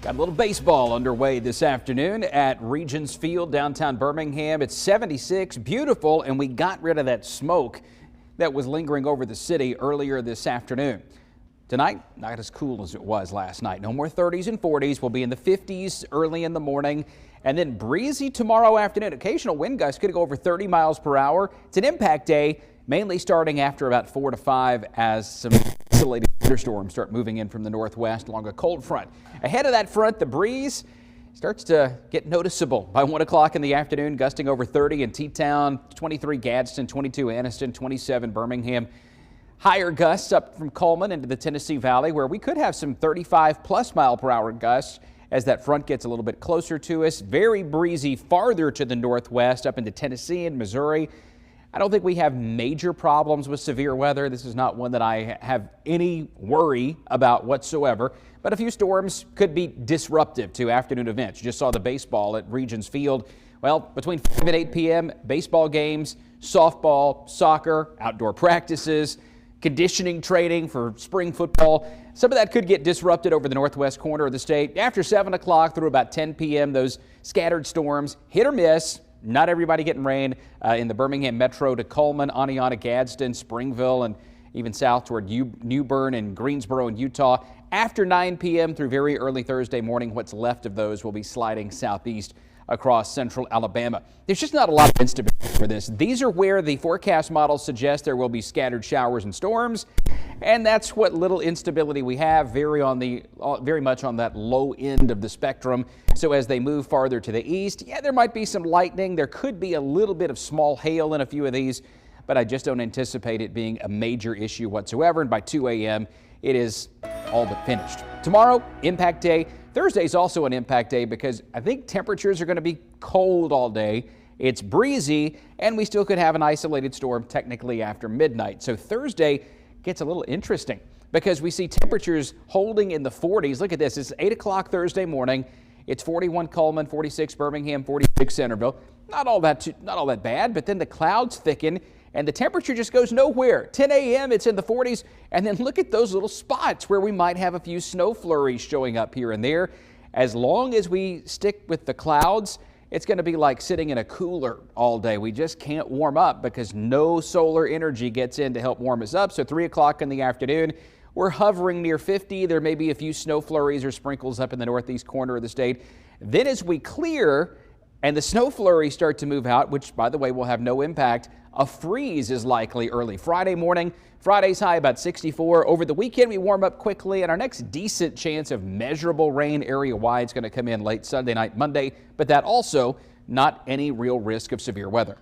Got a little baseball underway this afternoon at Regions Field, downtown Birmingham. It's 76, beautiful, and we got rid of that smoke that was lingering over the city earlier this afternoon. Tonight, not as cool as it was last night. No more 30s and 40s. We'll be in the 50s early in the morning, and then breezy tomorrow afternoon. Occasional wind gusts could go over 30 miles per hour. It's an impact day, mainly starting after about 4 to 5 as some isolated thunderstorms start moving in from the northwest along a cold front. Ahead of that front, the breeze starts to get noticeable by 1 o'clock in the afternoon, gusting over 30 in T-Town, 23 Gadsden, 22 Anniston, 27 Birmingham. Higher gusts up from Coleman into the Tennessee Valley, where we could have some 35-plus mile-per-hour gusts as that front gets a little bit closer to us. Very breezy farther to the northwest up into Tennessee and Missouri. I don't think we have major problems with severe weather. This is not one that I have any worry about whatsoever. But a few storms could be disruptive to afternoon events. You just saw the baseball at Regions Field. Well, between 5 and 8 p.m., baseball games, softball, soccer, outdoor practices, conditioning training for spring football. Some of that could get disrupted over the northwest corner of the state. After 7 o'clock through about 10 p.m., those scattered storms, hit or miss. Not everybody getting rain in the Birmingham Metro to Coleman, Aniana, Gadsden, Springville, and even south toward New Bern and Greensboro in Utah. After 9 p.m. through very early Thursday morning, what's left of those will be sliding southeast across central Alabama. There's just not a lot of instability for this. These are where the forecast models suggest there will be scattered showers and storms, and that's what little instability we have, very much on that low end of the spectrum. So as they move farther to the east, yeah, there might be some lightning. There could be a little bit of small hail in a few of these, but I just don't anticipate it being a major issue whatsoever. And by 2 a.m., it is all but finished. Tomorrow, impact day. Thursday is also an impact day because I think temperatures are going to be cold all day. It's breezy, and we still could have an isolated storm technically after midnight. So Thursday gets a little interesting because we see temperatures holding in the 40s. Look at this. It's 8 o'clock Thursday morning. It's 41 Coleman, 46 Birmingham, 46 Centerville. Not all that bad, but then the clouds thicken and the temperature just goes nowhere. 10 a.m. it's in the 40s, and then look at those little spots where we might have a few snow flurries showing up here and there. As long as we stick with the clouds, it's going to be like sitting in a cooler all day. We just can't warm up because no solar energy gets in to help warm us up. So 3 o'clock in the afternoon, we're hovering near 50. There may be a few snow flurries or sprinkles up in the northeast corner of the state. Then as we clear and the snow flurries start to move out, which, by the way, will have no impact, a freeze is likely early Friday morning. Friday's high about 64. Over the weekend, we warm up quickly, and our next decent chance of measurable rain area-wide is going to come in late Sunday night, Monday, but that also not any real risk of severe weather.